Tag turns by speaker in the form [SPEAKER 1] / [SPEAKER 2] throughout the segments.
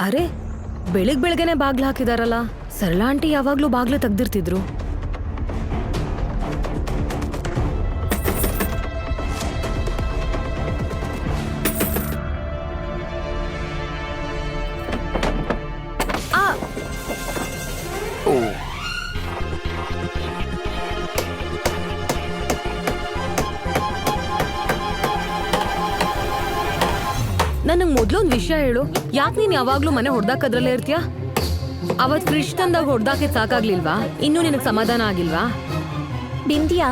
[SPEAKER 1] ಅರೆ, ಬೆಳಗ್ಗೆನೆ ಬಾಗ್ಲು ಹಾಕಿದಾರಲ್ಲ. ಸರಳಾ ಆಂಟಿ ಯಾವಾಗ್ಲೂ ಬಾಗ್ಲು ತೆಗ್ದಿರ್ತಿದ್ರು. ನನಗ್ ಮೊದ್ಲೊಂದ್ ವಿಷಯ ಹೇಳು, ಯಾಕೆ ನೀನ್ ಯಾವಾಗ್ಲೂ ಮನೆ ಹೊಡ್ದಾಕದ್ರಲ್ಲೇ ಇರ್ತೀಯ? ಅವತ್ ಫ್ರಿಜ್ ತಂದಾಗ ಹೊಡ್ದಾಕೆ ಸಾಕಾಗ್ಲಿಲ್ವಾ? ಇನ್ನೂ ನಿನಗ್ ಸಮಾಧಾನ ಆಗಿಲ್ವಾ?
[SPEAKER 2] ಬಿಂದಿಯಾ,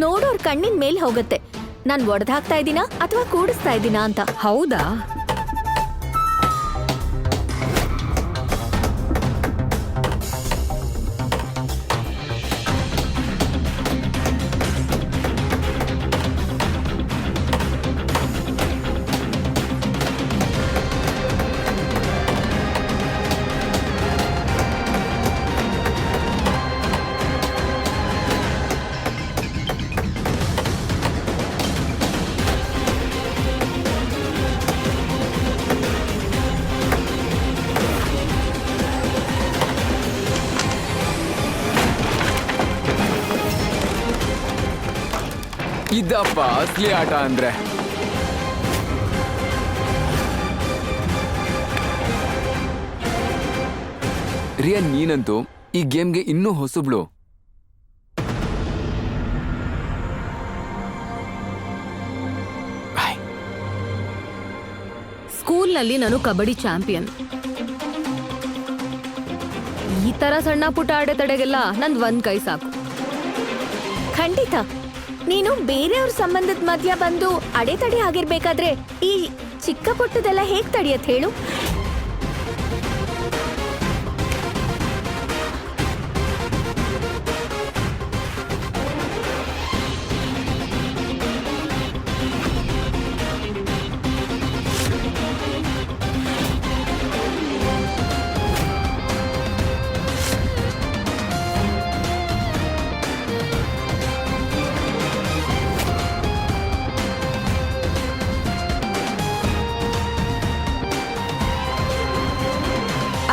[SPEAKER 2] ನೋಡೋರ್ ಕಣ್ಣಿನ ಮೇಲ್ ಹೋಗತ್ತೆ ನಾನ್ ಒಡೆದಾಕ್ತಾ ಇದ್ದೀನಾ ಅಥವಾ ಕೂಡಿಸ್ತಾ ಇದ್ದೀನಾ ಅಂತ.
[SPEAKER 1] ಹೌದಾ?
[SPEAKER 3] ಇದಪ್ಪ ಅಸಲಿ ಆಟ ಅಂದ್ರೆ. ರಿಯನ್, ನೀನಂತೂ ಈ ಗೇಮ್ಗೆ ಇನ್ನೂ ಹೊಸಬ್ಳು.
[SPEAKER 1] ಸ್ಕೂಲ್ನಲ್ಲಿ ನಾನು ಕಬಡ್ಡಿ ಚಾಂಪಿಯನ್. ಈ ತರ ಸಣ್ಣ ಪುಟ್ಟ ಅಡೆತಡೆಗೆಲ್ಲ ನಂದ್ ಒಂದ್ ಕೈ ಸಾಕು.
[SPEAKER 2] ಖಂಡಿತ. ನೀನು ಬೇರೆಯವ್ರ ಸಂಬಂಧದ ಮಧ್ಯ ಬಂದು ಅಡೆತಡೆ ಆಗಿರ್ಬೇಕಾದ್ರೆ ಈ ಚಿಕ್ಕ ಪುಟ್ಟದೆಲ್ಲ ಹೇಗ್ ತಡಿಯತ್ ಹೇಳು?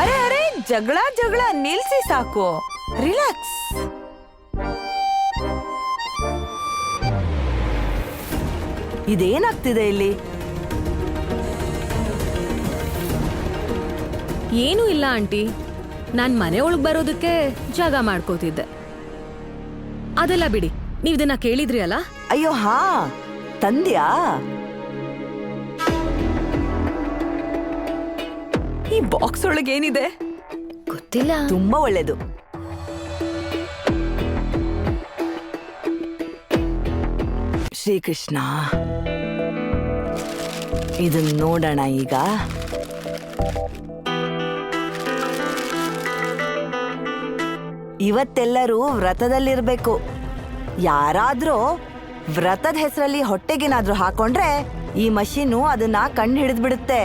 [SPEAKER 4] ಅರೆ ಅರೆ, ಜಗಳ ನಿಲ್ಸಿ ಸಾಕು. ರಿಲ್ಯಾಕ್ಸ್. ಇದೇನಾಗ್ತಿದೆ ಇಲ್ಲಿ?
[SPEAKER 1] ಏನೂ ಇಲ್ಲ ಆಂಟಿ, ನಾನ್ ಮನೆ ಒಳಗ್ ಬರೋದಕ್ಕೆ ಜಾಗ ಮಾಡ್ಕೋತಿದ್ದೆ. ಅದೆಲ್ಲ ಬಿಡಿ, ನೀವ್ ಇದನ್ನ ಕೇಳಿದ್ರಿ ಅಲ್ಲ?
[SPEAKER 4] ಅಯ್ಯೋ ಹಾ, ತಂದ್ಯಾ? ಈ ಬಾಕ್ಸ್ ಒಳಗೆ ಏನಿದೆ
[SPEAKER 2] ಗೊತ್ತಿಲ್ಲ.
[SPEAKER 4] ತುಂಬಾ ಒಳ್ಳೇದು. ಶ್ರೀಕೃಷ್ಣ, ಇದನ್ನ ನೋಡೋಣ ಈಗ. ಇವತ್ತೆಲ್ಲರೂ ವ್ರತದಲ್ಲಿರ್ಬೇಕು. ಯಾರಾದ್ರೂ ವ್ರತದ ಹೆಸರಲ್ಲಿ ಹೊಟ್ಟೆಗೇನಾದ್ರೂ ಹಾಕೊಂಡ್ರೆ ಈ ಮಷೀನು ಅದನ್ನ ಕಂಡು ಹಿಡಿದ್ಬಿಡುತ್ತೆ.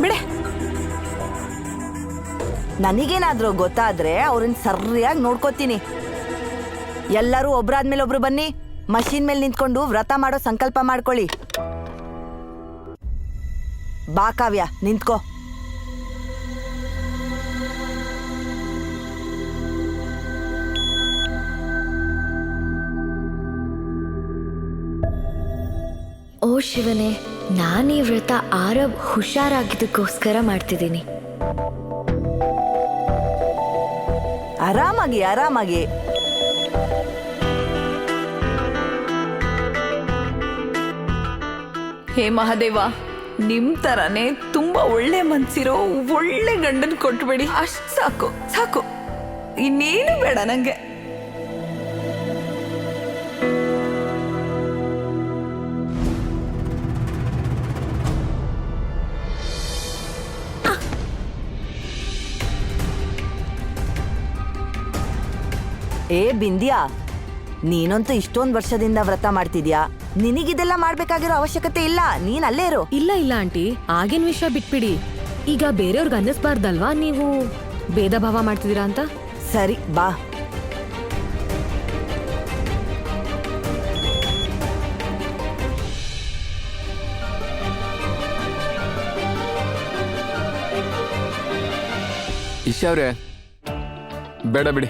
[SPEAKER 4] ಬಿಡೆ, ನನಗೇನಾದ್ರೂ ಗೊತ್ತಾದ್ರೆ ಅವ್ರನ್ನ ಸರಿಯಾಗಿ ನೋಡ್ಕೋತೀನಿ. ಎಲ್ಲರೂ ಒಬ್ರಾದ್ಮೇಲೆ ಒಬ್ರು ಬನ್ನಿ, ಮಷೀನ್ ಮೇಲೆ ನಿಂತ್ಕೊಂಡು ವ್ರತ ಮಾಡೋ ಸಂಕಲ್ಪ ಮಾಡ್ಕೊಳ್ಳಿ. ಬಾ ಕಾವ್ಯ, ನಿಂತ್ಕೋ.
[SPEAKER 2] ಓ ಶಿವನೇ, ನಾನೀ ವ್ರತ ಆರಬ್ ಹುಷಾರಾಗಿದ್ದಕ್ಕೋಸ್ಕರ ಮಾಡ್ತಿದ್ದೀನಿ.
[SPEAKER 4] ಆರಾಮಾಗಿ ಆರಾಮಾಗಿ.
[SPEAKER 5] ಹೇ ಮಹಾದೇವ, ನಿಮ್ ತರಾನೇ ತುಂಬಾ ಒಳ್ಳೆ ಮನ್ಸಿರೋ ಒಳ್ಳೆ ಗಂಡನ್ ಕೊಟ್ಬಿಡಿ. ಅಷ್ಟ್ ಸಾಕು ಸಾಕು, ಇನ್ನೇನು ಬೇಡ ನಂಗೆ.
[SPEAKER 4] ಏ ಬಿಂದ್ಯಾ, ನೀನಂತೂ ಇಷ್ಟೊಂದ್ ವರ್ಷದಿಂದ ವ್ರತ ಮಾಡ್ತಿದ್ಯಾ, ನಿನಗಿದೆಲ್ಲ ಮಾಡ್ಬೇಕಾಗಿರೋ ಅವಶ್ಯಕತೆ ಇಲ್ಲ. ನೀನ್ ಅಲ್ಲೇ ಇರು.
[SPEAKER 1] ಇಲ್ಲ ಇಲ್ಲ ಆಂಟಿ, ಆಗಿನ ವಿಷಯ ಬಿಟ್ಬಿಡಿ. ಈಗ ಬೇರೆಯವ್ರಿಗೆ ಅನ್ನಿಸ್ಬಾರ್ದಲ್ವಾ ನೀವು ಭೇದ ಭಾವ ಮಾಡ್ತಿದ್ದೀರಾ ಅಂತ.
[SPEAKER 4] ಸರಿ ಬಾ.
[SPEAKER 3] ಇಶಾ ಅವ್ರೆ, ಬೇಡ ಬಿಡಿ.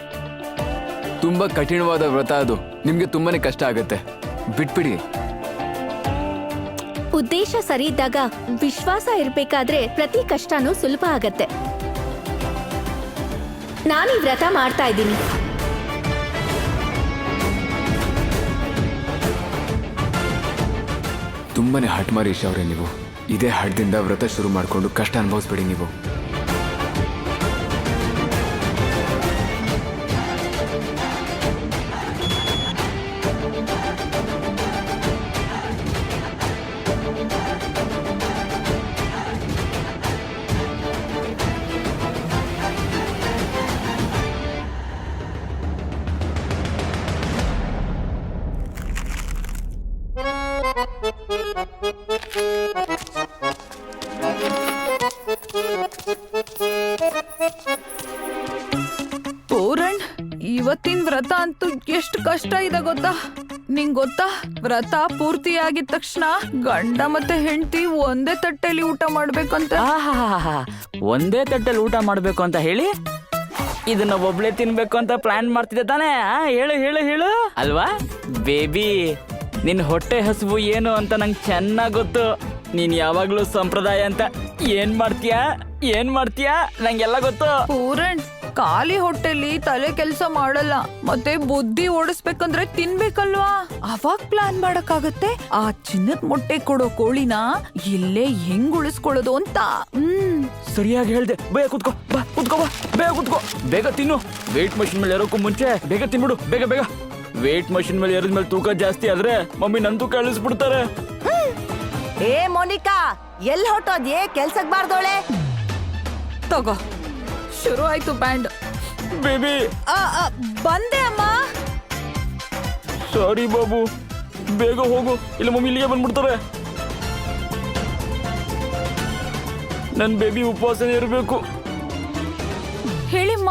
[SPEAKER 3] ತುಂಬಾ ಕಠಿಣವಾದ ವ್ರತ ಅದು, ನಿಮ್ಗೆ ತುಂಬಾನೇ ಕಷ್ಟ ಆಗತ್ತೆ, ಬಿಟ್ಬಿಡಿ.
[SPEAKER 2] ಉದ್ದೇಶ ಸರಿ ಇದ್ದಾಗ ವಿಶ್ವಾಸ ಇರ್ಬೇಕಾದ್ರೆ ಪ್ರತಿ ಕಷ್ಟನೂ ಸುಲಭ ಆಗತ್ತೆ. ನಾನು ಈ ವ್ರತ ಮಾಡ್ತಾ ಇದ್ದೀನಿ.
[SPEAKER 3] ತುಂಬಾನೇ ಹಠ ಮಾರಿ ಇಶಾ ಅವ್ರೆ ನೀವು. ಇದೇ ಹಠದಿಂದ ವ್ರತ ಶುರು ಮಾಡ್ಕೊಂಡು ಕಷ್ಟ ಅನುಭವಿಸ್ಬೇಡಿ ನೀವು.
[SPEAKER 5] ಪೂರಣ್, ಇವತ್ತಿನ ವ್ರತ ಅಂತೂ ಎಷ್ಟು ಕಷ್ಟ ಇದೆ ಗೊತ್ತಾ? ನಿಂಗ್ ಗೊತ್ತಾ, ವ್ರತ ಪೂರ್ತಿ ಆಗಿದ ತಕ್ಷಣ ಗಂಡ ಮತ್ತೆ ಹೆಂಡತಿ ಒಂದೇ ತಟ್ಟೆಲಿ ಊಟ ಮಾಡ್ಬೇಕಂತ.
[SPEAKER 6] ಆಹಾಹಾಹಾ, ಒಂದೇ ತಟ್ಟೆಲಿ ಊಟ ಮಾಡ್ಬೇಕು ಅಂತ ಹೇಳಿ ಇದನ್ನ ಒಬ್ಳೆ ತಿನ್ಬೇಕು ಅಂತ ಪ್ಲಾನ್ ಮಾಡ್ತಿದ್ದೆ ತಾನೇ? ಹೇಳು ಹೇಳು ಹೇಳು ಅಲ್ವಾ ಬೇಬಿ, ನಿನ್ ಹೊಟ್ಟೆ ಹಸುವು ಏನು ಅಂತ ನಂಗೆ ಚೆನ್ನಾಗ್ ಗೊತ್ತು. ನೀನ್ ಯಾವಾಗ್ಲೂ ಸಂಪ್ರದಾಯ ಅಂತ ಏನ್ ಮಾಡ್ತೀಯಾ ನಂಗೆಲ್ಲ ಗೊತ್ತು.
[SPEAKER 5] ಪೂರಣ್, ಖಾಲಿ ಹೊಟ್ಟೆಲಿ ತಲೆ ಕೆಲ್ಸ ಮಾಡಲ್ಲ, ಮತ್ತೆ ಬುದ್ಧಿ ಓಡಿಸ್ಬೇಕಂದ್ರೆ ತಿನ್ಬೇಕಲ್ವಾ? ಅವಾಗ ಪ್ಲಾನ್ ಮಾಡಕ್ಕಾಗತ್ತೆ. ಆ ಚಿನ್ನದ ಮೊಟ್ಟೆ ಕೊಡೋ ಕೋಳಿನ ಇಲ್ಲೇ ಹೆಂಗ್ ಉಳಿಸ್ಕೊಳ್ಳೋದು ಅಂತ.
[SPEAKER 6] ಸರಿಯಾಗಿ ಹೇಳ್ದೆ. ಬೇಗ ಕುತ್ಕೋ, ಬಾ ಕುತ್ಕೋ, ಬಾ ಬೇಗ ಕುತ್ಕೋ, ಬೇಗ ತಿನ್ನು. ವೇಟ್ ಮಷಿನ್ ಮೇಲೆ ಏರೋಕ್ಕೂ ಮುಂಚೆ ಬೇಗ ತಿನ್ಬಿಡು, ಬೇಗ ಬೇಗ. ವೇಟ್ ಮಷಿನ್ ಮೇಲೆ ಏರಿದ್ಮೇಲೆ ತೂಕ ಜಾಸ್ತಿ ಆದ್ರೆ ಮಮ್ಮಿ ನನ್ ತೂಕ ಇಳಿಸ್ಬಿಡ್ತಾರೆ.
[SPEAKER 4] ಏ ಮೋನಿಕಾ, ಎಲ್ಲಿ ಹೊಟ್ಟೋದ್ಯೆ? ಕೆಲ್ಸಕ್ ಬಾರ್ದೋಳೆ.
[SPEAKER 5] ತಗೋ, ಶುರು ಆಯ್ತು ಬ್ಯಾಂಡ್.
[SPEAKER 6] ಬೇಬಿ
[SPEAKER 5] ಬಂದೆ ಅಮ್ಮ.
[SPEAKER 6] ಸಾರಿ ಬಾಬು, ಬೇಗ ಹೋಗು, ಇಲ್ಲ ಮಮ್ಮಿ ಇಲ್ಲಿಗೆ ಬಂದ್ಬಿಡ್ತಾರೆ. ನನ್ ಬೇಬಿ ಉಪವಾಸನೇ ಇರಬೇಕು.
[SPEAKER 5] ಹೇಳಿಮ್ಮ.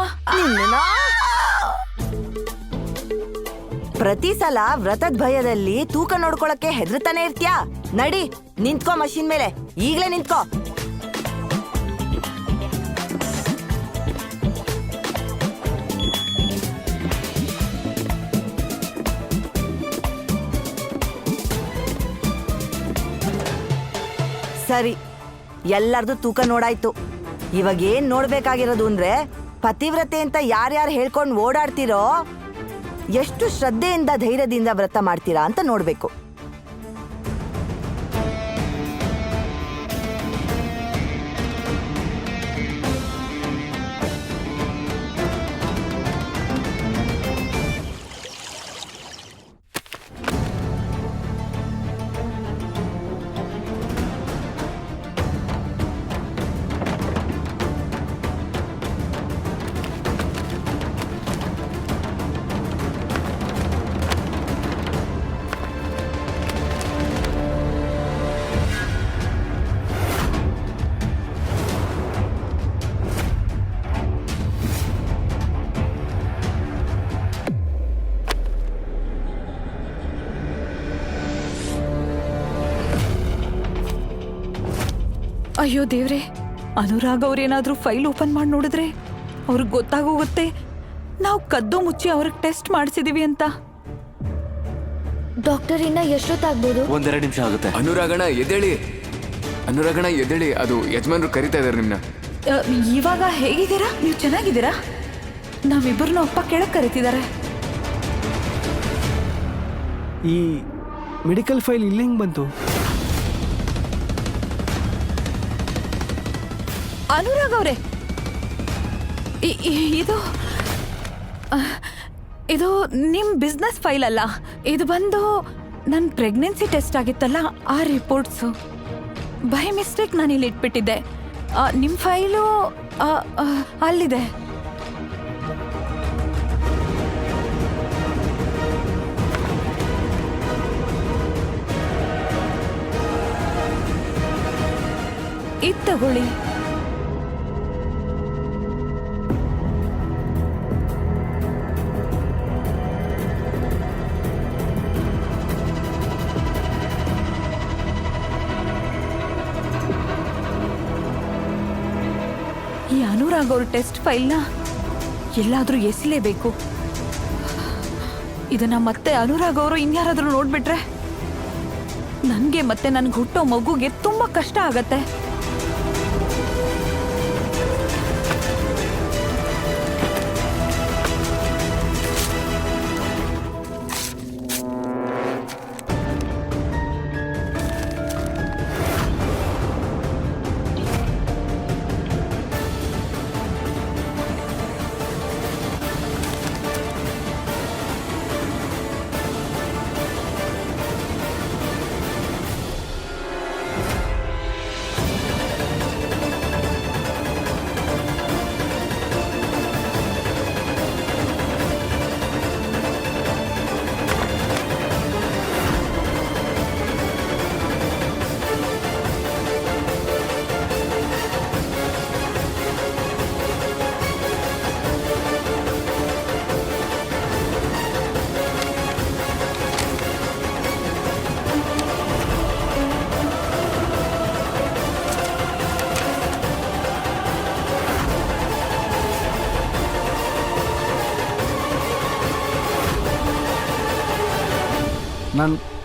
[SPEAKER 4] ಪ್ರತಿ ಸಲ ವ್ರತದ ಭಯದಲ್ಲಿ ತೂಕ ನೋಡ್ಕೊಳಕ್ಕೆ ಹೆದರ್ತಾನೆ ಇರ್ತ್ಯಾ? ನಡಿ, ನಿಂತ್ಕೋ ಮಷಿನ್ ಮೇಲೆ, ಈಗ್ಲೇ ನಿಂತ್ಕೋ. ಸರಿ, ಎಲ್ಲರದು ತೂಕ ನೋಡಾಯ್ತು. ಇವಾಗ ಏನ್ ನೋಡ್ಬೇಕಾಗಿರೋದು ಅಂದ್ರೆ, ಪತಿವ್ರತೆ ಅಂತ ಯಾರ್ಯಾರು ಹೇಳ್ಕೊಂಡು ಓಡಾಡ್ತಿರೋ ಎಷ್ಟು ಶ್ರದ್ಧೆಯಿಂದ ಧೈರ್ಯದಿಂದ ವ್ರತ ಮಾಡ್ತೀರಾ ಅಂತ ನೋಡ್ಬೇಕು.
[SPEAKER 5] ಅಯ್ಯೋ ದೇವ್ರೆ, ಅನುರಾಗ್ ಅವ್ರೇನಾದ್ರೂ ಫೈಲ್ ಓಪನ್ ಮಾಡಿ ನೋಡಿದ್ರೆ ಅವ್ರಿಗೆ ಗೊತ್ತಾಗೋಗುತ್ತೆ ನಾವು ಕದ್ದು ಮುಚ್ಚಿ ಅವ್ರಿಗೆ ಟೆಸ್ಟ್ ಮಾಡಿಸಿದೀವಿ ಅಂತ.
[SPEAKER 2] ಡಾಕ್ಟರ್ ಇನ್ನ ಎಷ್ಟೊತ್ತಾಗ್ಬೋದು?
[SPEAKER 6] 1-2 ನಿಮಿಷ ಆಗುತ್ತೆ.
[SPEAKER 3] ಅನುರಾಗಣ ಎದ್ದೇಳಿ, ಅದು ಯಜಮಾನ್ರು ಕರಿತಾ ಇದಾರೆ ನಿಮ್ನ.
[SPEAKER 5] ಇವಾಗ ಹೇಗಿದ್ದೀರಾ? ನೀವು ಚೆನ್ನಾಗಿದ್ದೀರಾ? ನಾವಿಬ್ಬರನ್ನ ಅಪ್ಪ ಕೆಳಗೆ ಕರೀತಿದ್ದಾರೆ.
[SPEAKER 7] ಈ ಮೆಡಿಕಲ್ ಫೈಲ್ ಇಲ್ಲಿ ಹೆಂಗ್ ಬಂತು?
[SPEAKER 5] ಅನುರಾಗ್ ಅವರೇ, ಇದು ನಿಮ್ ಬಿಸ್ನೆಸ್ ಫೈಲ್ ಅಲ್ಲ, ಇದು ಬಂದು ನನ್ನ ಪ್ರೆಗ್ನೆನ್ಸಿ ಟೆಸ್ಟ್ ಆಗಿತ್ತಲ್ಲ ಆ ರಿಪೋರ್ಟ್ಸು. ಬೈ ಮಿಸ್ಟೇಕ್ ನಾನು ಇಲ್ಲಿ ಇಟ್ಬಿಟ್ಟಿದ್ದೆ. ನಿಮ್ಮ ಫೈಲು ಅಲ್ಲಿದೆ. ಇದು ತಗೊಳ್ಳಿ. ಅನುರಾಗ್ ಅವ್ರ ಟೆಸ್ಟ್ ಫೈಲ್ನ ಎಲ್ಲಾದ್ರೂ ಎಸಿಲೇಬೇಕು. ಇದನ್ನ ಮತ್ತೆ ಅನುರಾಗ್ ಅವರು ಇನ್ಯಾರಾದ್ರೂ ನೋಡ್ಬಿಟ್ರೆ ನನ್ಗೆ ಮತ್ತೆ ನನ್ಗೆ ಹುಟ್ಟೋ ಮಗುಗೆ ತುಂಬಾ ಕಷ್ಟ ಆಗತ್ತೆ.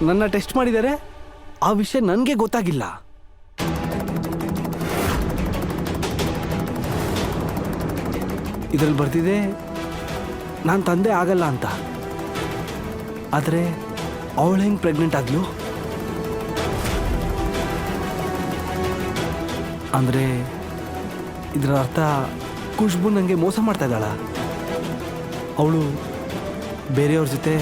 [SPEAKER 7] ನನ್ನ ಟೆಸ್ಟ್ ಮಾಡಿದ್ದಾರೆ, ಆ ವಿಷಯ ನನಗೆ ಗೊತ್ತಾಗಿಲ್ಲ. ಇದರಲ್ಲಿ ಬರ್ತಿದೆ ನಾನು ತಂದೆ ಆಗಲ್ಲ ಅಂತ. ಆದರೆ ಅವಳು ಹೆಂಗೆ ಪ್ರೆಗ್ನೆಂಟ್ ಆದ್ಲು? ಅಂದರೆ ಇದರ ಅರ್ಥ ಖುಷ್ಬು ನನಗೆ ಮೋಸ ಮಾಡ್ತಾ ಇದ್ದಾಳ. ಅವಳು ಬೇರೆಯವ್ರ ಜೊತೆ